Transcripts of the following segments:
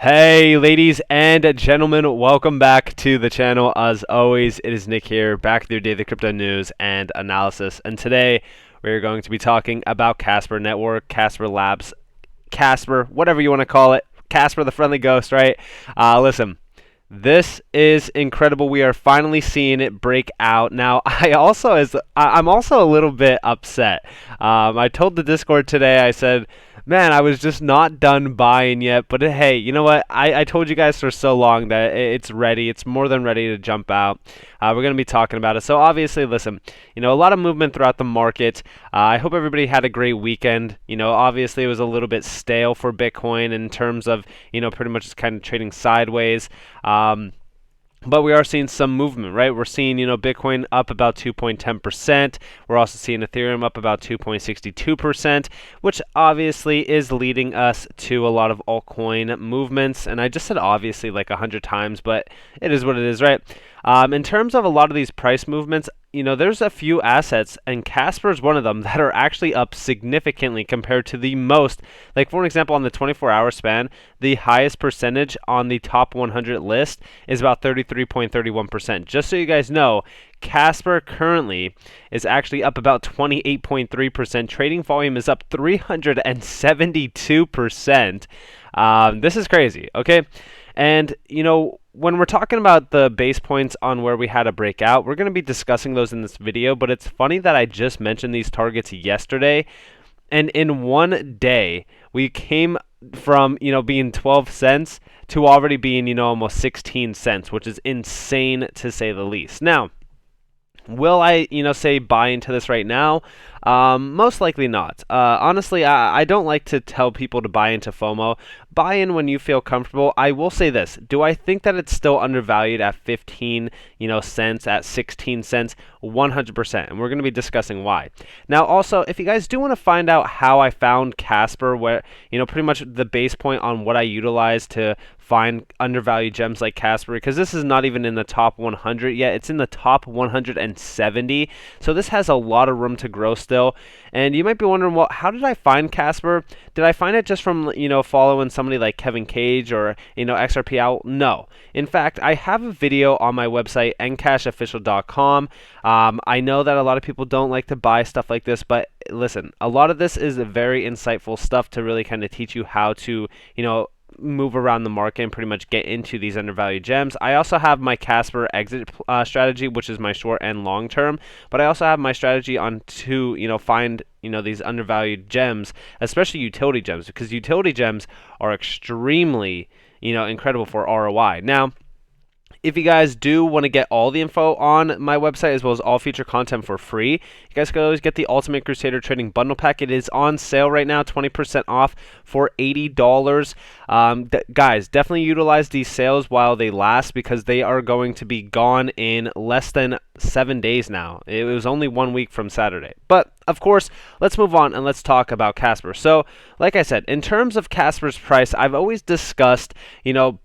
Hey ladies and gentlemen, welcome back to the channel. As always, it is Nick here, back with your daily crypto news and analysis. And today we're going to be talking about Casper Network, Casper Labs, Casper, whatever you want to call it. Casper the friendly ghost, right? Listen, this is incredible. We are finally seeing it break out. Now, I'm also a little bit upset. I told the Discord today, I said, man, I was just not done buying yet. But hey, you know what? I told you guys for so long that it's ready. It's more than ready to jump out. We're going to be talking about it. So obviously, listen, a lot of movement throughout the market. I hope everybody had a great weekend. Obviously, it was a little bit stale for Bitcoin in terms of, pretty much just kind of trading sideways. But we are seeing some movement, right? We're seeing, Bitcoin up about 2.10%. We're also seeing Ethereum up about 2.62%, which obviously is leading us to a lot of altcoin movements. And I just said obviously like 100 times, but it is what it is, right? In terms of a lot of these price movements, there's a few assets, and Casper is one of them, that are actually up significantly compared to the most. Like, for example, on the 24-hour span, the highest percentage on the top 100 list is about 33.31%. Just so you guys know, Casper currently is actually up about 28.3%. Trading volume is up 372%. This is crazy, okay? And, when we're talking about the base points on where we had a breakout, we're going to be discussing those in this video, but it's funny that I just mentioned these targets yesterday, and in one day, we came from, being 12 cents to already being, almost 16 cents, which is insane to say the least. Now, will I, say buy into this right now? Most likely not. Honestly, I don't like to tell people to buy into FOMO. Buy in when you feel comfortable. I will say this. Do I think that it's still undervalued at 15, cents, at 16 cents? 100%. And we're going to be discussing why. Now, also, if you guys do want to find out how I found Casper, where, pretty much the base point on what I utilized to find undervalued gems like Casper, because this is not even in the top 100 yet. It's in the top 170. So this has a lot of room to grow still. And you might be wondering, well, how did I find Casper? Did I find it just from, following somebody like Kevin Cage or, XRP out? No. In fact, I have a video on my website, NCashOfficial.com. I know that a lot of people don't like to buy stuff like this, but listen, a lot of this is very insightful stuff to really kind of teach you how to, move around the market and pretty much get into these undervalued gems. I also have my Casper exit strategy, which is my short and long term, but I also have my strategy on to find these undervalued gems, especially utility gems, because utility gems are extremely incredible for ROI. Now, if you guys do want to get all the info on my website as well as all future content for free, you guys can always get the Ultimate Crusader Trading Bundle Pack. It is on sale right now, 20% off for $80. Guys, definitely utilize these sales while they last, because they are going to be gone in less than 7 days now. It was only 1 week from Saturday. But of course, let's move on and let's talk about Casper. So, like I said, in terms of Casper's price, I've always discussed,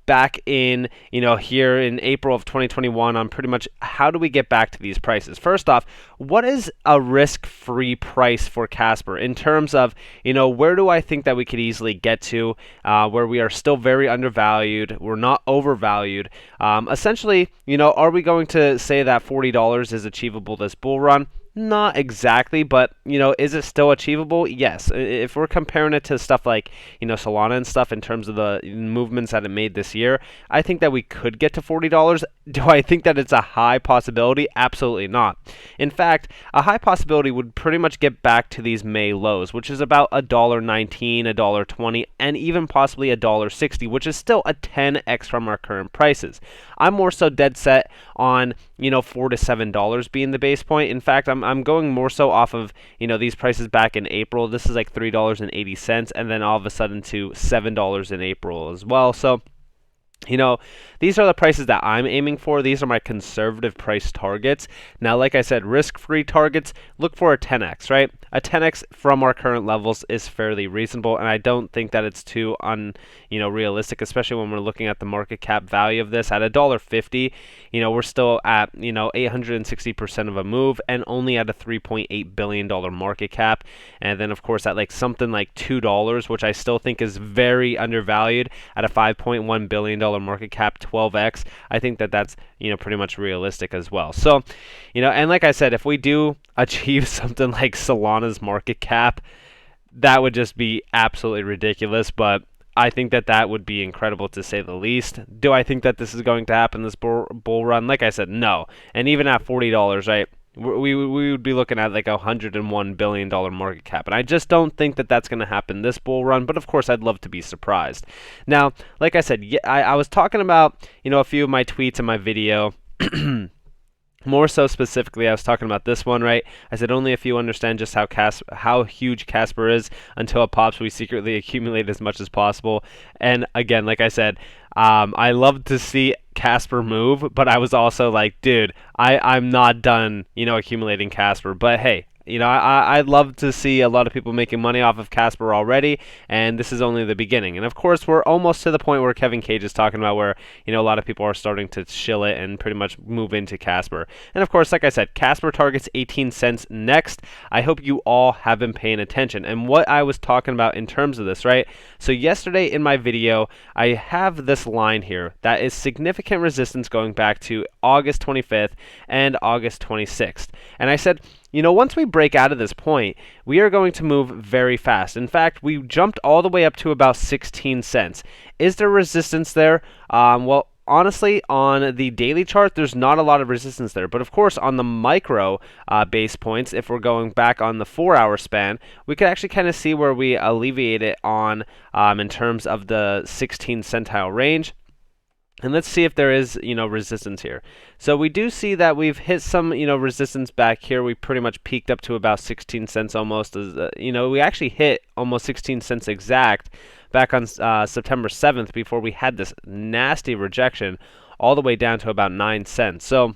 back in, here in April of 2021 on pretty much how do we get back to these prices. First off, what is a risk-free price for Casper in terms of, where do I think that we could easily get to where we are still very undervalued, we're not overvalued. Essentially, are we going to say that $40 is achievable this bull run? Not exactly, but, is it still achievable? Yes. If we're comparing it to stuff like, Solana and stuff in terms of the movements that it made this year, I think that we could get to $40. Do I think that it's a high possibility? Absolutely not. In fact, a high possibility would pretty much get back to these May lows, which is about $1.19, $1.20, and even possibly $1.60, which is still a 10x from our current prices. I'm more so dead set on, $4 to $7 being the base point. In fact, I'm going more so off of, these prices back in April. This is like $3.80, and then all of a sudden to $7 in April as well. So You know, these are the prices that I'm aiming for. These are my conservative price targets. Now, like I said, risk-free targets, look for a 10x, right? A 10x from our current levels is fairly reasonable, and I don't think that it's too realistic, especially when we're looking at the market cap value of this at $1.50. We're still at 860% of a move and only at a $3.8 billion market cap. And then, of course, at like something like $2, which I still think is very undervalued at a $5.1 billion market cap, 12x. I think that that's pretty much realistic as well. So, and like I said, if we do achieve something like Solana's market cap, that would just be absolutely ridiculous. But I think that that would be incredible to say the least. Do I think that this is going to happen this bull run? Like I said, no. And even at $40, right? We would be looking at like a $101 billion market cap. And I just don't think that that's going to happen this bull run. But of course, I'd love to be surprised. Now, like I said, I was talking about, a few of my tweets in my video. More so specifically, I was talking about this one, right? I said only if you understand just how huge Casper is until it pops, we secretly accumulate as much as possible. And again, like I said, I love to see Casper move, but I was also like, dude, I'm not done, accumulating Casper. But hey, I'd love to see a lot of people making money off of Casper already, and this is only the beginning. And of course, we're almost to the point where Kevin Cage is talking about where, a lot of people are starting to shill it and pretty much move into Casper. And of course, like I said, Casper targets 18 cents next. I hope you all have been paying attention. And what I was talking about in terms of this, right? So yesterday in my video, I have this line here that is significant resistance going back to August 25th and August 26th. And I said, once we break out of this point, we are going to move very fast. In fact, we jumped all the way up to about 16 cents. Is there resistance there? Well, honestly, on the daily chart, there's not a lot of resistance there. But of course, on the micro base points, if we're going back on the 4-hour span, we could actually kind of see where we alleviate it on in terms of the 16 centile range. And let's see if there is, resistance here. So we do see that we've hit some, resistance back here. We pretty much peaked up to about 16 cents almost. We actually hit almost 16 cents exact back on September 7th before we had this nasty rejection all the way down to about 9 cents. So,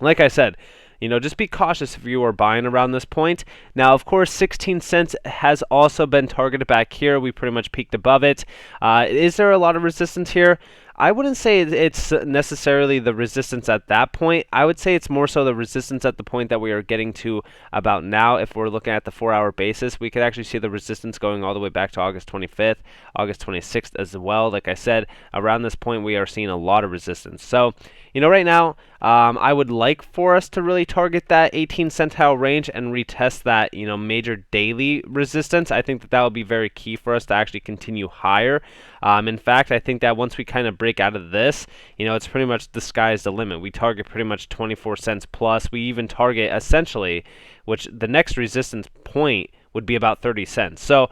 like I said, just be cautious if you are buying around this point. Now, of course, 16 cents has also been targeted back here. We pretty much peaked above it. Is there a lot of resistance here? I wouldn't say it's necessarily the resistance at that point. I would say it's more so the resistance at the point that we are getting to about now. If we're looking at the 4-hour basis, we could actually see the resistance going all the way back to August 25th, August 26th as well. Like I said, around this point, we are seeing a lot of resistance. So, right now, I would like for us to really target that 18 centile range and retest that, major daily resistance. I think that that will be very key for us to actually continue higher. In fact, I think that once we kind of break out of this, it's pretty much the sky's the limit. We target pretty much 24 cents plus. We even target essentially, which the next resistance point would be about 30 cents. So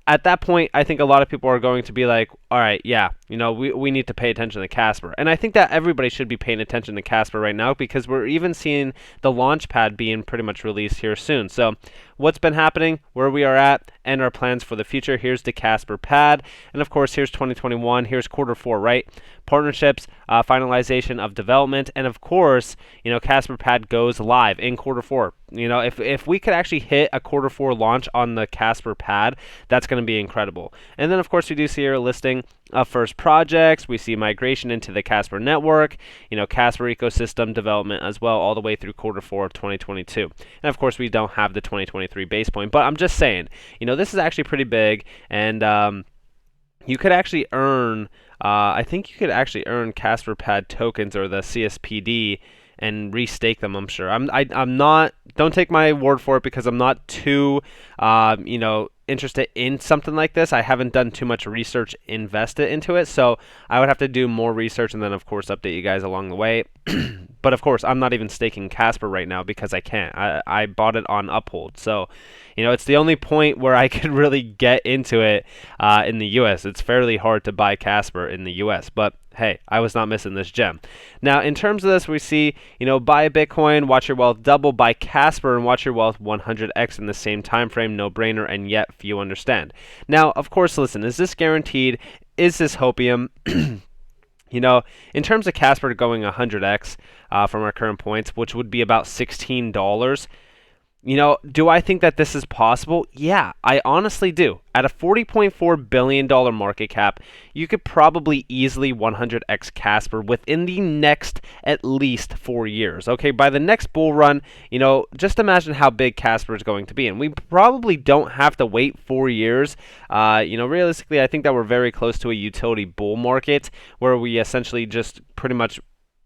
at that point, I think a lot of people are going to be like, all right, yeah, we need to pay attention to Casper. And I think that everybody should be paying attention to Casper right now because we're even seeing the launch pad being pretty much released here soon. So what's been happening, where we are at, and our plans for the future. Here's the Casper pad. And of course, here's 2021. Here's Q4, right? Partnerships, finalization of development. And of course, Casper pad goes live in Q4. If we could actually hit a Q4 launch on the Casper pad, that's going to be incredible. And then, of course, we do see here a listing of first projects. We see migration into the Casper network, Casper ecosystem development as well, all the way through Q4 of 2022. And of course, we don't have the 2023 base point, but I'm just saying, this is actually pretty big, and you could actually earn, I think you could actually earn Casper pad tokens or the CSPD and restake them. I'm sure. I'm not. Don't take my word for it because I'm not too, interested in something like this. I haven't done too much research invested into it, so I would have to do more research and then of course update you guys along the way. But of course, I'm not even staking Casper right now because I can't. I bought it on Uphold, so it's the only point where I could really get into it in the US. It's fairly hard to buy Casper in the US, but hey, I was not missing this gem. Now, in terms of this, we see, buy a Bitcoin, watch your wealth double, buy Casper, and watch your wealth 100x in the same time frame. No brainer, and yet few understand. Now, of course, listen, is this guaranteed? Is this hopium? In terms of Casper going 100x from our current points, which would be about $16, do I think that this is possible? Yeah, I honestly do. At a $40.4 billion market cap, you could probably easily 100x Casper within the next at least 4 years. Okay, by the next bull run, just imagine how big Casper is going to be. And we probably don't have to wait 4 years. Realistically, I think that we're very close to a utility bull market where we essentially just pretty much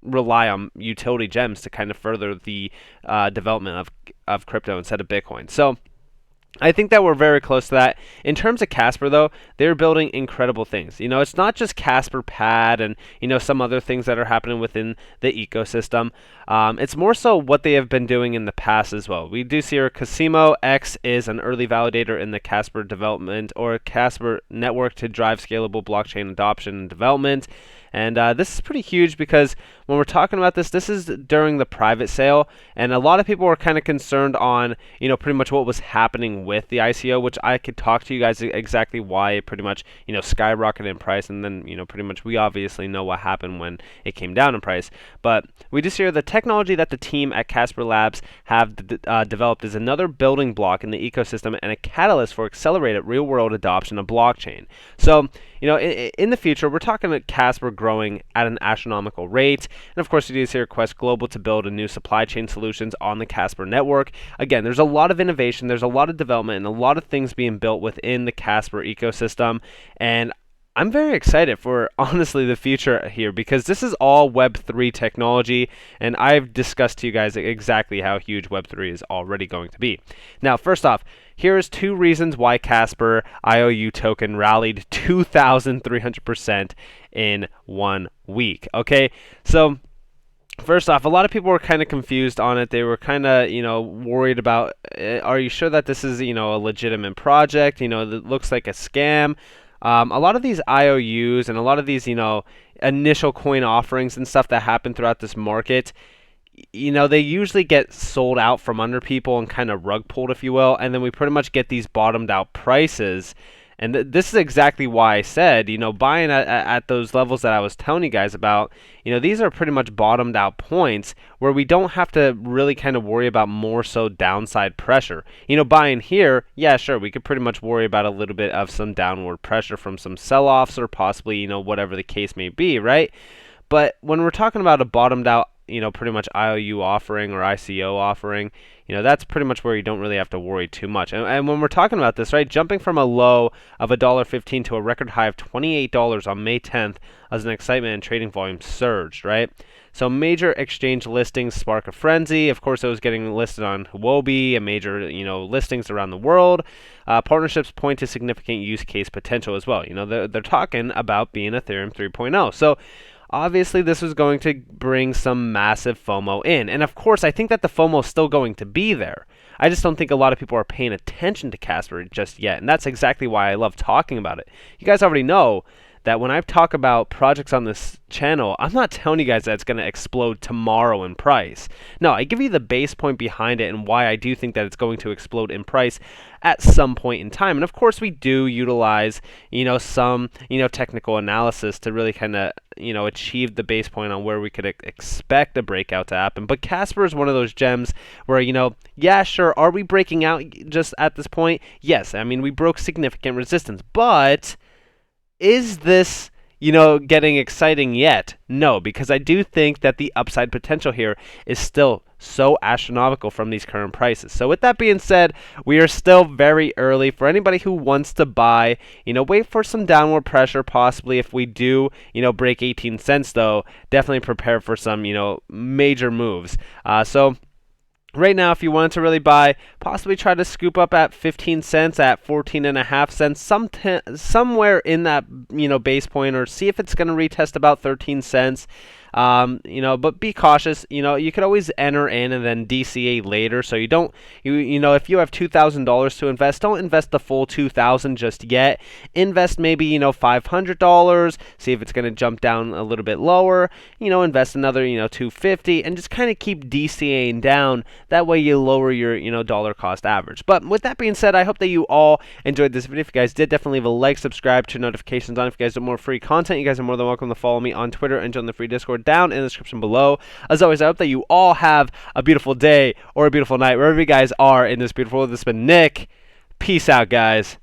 rely on utility gems to kind of further the development of crypto instead of Bitcoin. So I think that we're very close to that. In terms of Casper, though, they're building incredible things. It's not just Casper Pad and, some other things that are happening within the ecosystem. It's more so what they have been doing in the past as well. We do see here Casimo X is an early validator in the Casper development or Casper network to drive scalable blockchain adoption and development. And this is pretty huge because when we're talking about this is during the private sale, and a lot of people were kind of concerned on, pretty much what was happening with the ICO, which I could talk to you guys exactly why it pretty much, skyrocketed in price, and then, pretty much we obviously know what happened when it came down in price. But we just hear the technology that the team at Casper Labs have developed is another building block in the ecosystem and a catalyst for accelerated real-world adoption of blockchain. So, in the future, we're talking about Casper growing at an astronomical rate. And of course, you do see Request Global to build a new supply chain solutions on the Casper network. Again, there's a lot of innovation, there's a lot of development, and a lot of things being built within the Casper ecosystem. And I'm very excited for, honestly, the future here because this is all Web3 technology, and I've discussed to you guys exactly how huge Web3 is already going to be. Now, first off, here's 2 reasons why Casper IOU token rallied 2,300% in 1 week. Okay, so first off, a lot of people were kind of confused on it. They were kind of, worried about, are you sure that this is, a legitimate project? It looks like a scam. A lot of these IOUs and a lot of these, initial coin offerings and stuff that happen throughout this market, they usually get sold out from under people and kind of rug pulled, if you will, and then we pretty much get these bottomed out prices. And this is exactly why I said, buying at those levels that I was telling you guys about, these are pretty much bottomed out points where we don't have to really kind of worry about more so downside pressure. Buying here, yeah, sure, we could pretty much worry about a little bit of some downward pressure from some sell-offs or possibly, whatever the case may be, right? But when we're talking about a bottomed out, pretty much IOU offering or ICO offering, that's pretty much where you don't really have to worry too much. And when we're talking about this, right, jumping from a low of $1.15 to a record high of $28 on May 10th as an excitement and trading volume surged, right? So major exchange listings spark a frenzy. Of course, it was getting listed on Huobi and major, listings around the world. Partnerships point to significant use case potential as well. They're talking about being Ethereum 3.0. So obviously, this was going to bring some massive FOMO in. And of course, I think that the FOMO is still going to be there. I just don't think a lot of people are paying attention to Casper just yet. And that's exactly why I love talking about it. You guys already know that when I talk about projects on this channel, I'm not telling you guys that it's going to explode tomorrow in price. No, I give you the base point behind it and why I do think that it's going to explode in price at some point in time. And of course, we do utilize, some, technical analysis to really kind of, achieve the base point on where we could expect a breakout to happen. But Casper is one of those gems where, yeah, sure, are we breaking out just at this point? Yes, I mean, we broke significant resistance, but is this, getting exciting yet? No, because I do think that the upside potential here is still so astronomical from these current prices. So with that being said, we are still very early. For anybody who wants to buy, wait for some downward pressure possibly. If we do, break 18 cents though, definitely prepare for some, major moves. So right now, if you wanted to really buy, possibly try to scoop up at 15 cents, at 14.5 cents, somewhere in that, base point, or see if it's going to retest about 13 cents. But be cautious. You could always enter in and then DCA later, so you don't, if you have $2,000 to invest, don't invest the full 2,000 just yet. Invest maybe, $500, see if it's going to jump down a little bit lower, invest another, 250, and just kind of keep DCAing down. That way you lower your, dollar cost average. But with that being said, I hope that you all enjoyed this video. If you guys did, definitely leave a like, subscribe, turn notifications on. If you guys want more free content, you guys are more than welcome to follow me on Twitter and join the free Discord down in the description below. As always, I hope that you all have a beautiful day or a beautiful night, wherever you guys are in this beautiful world. This has been Nick. Peace out, guys.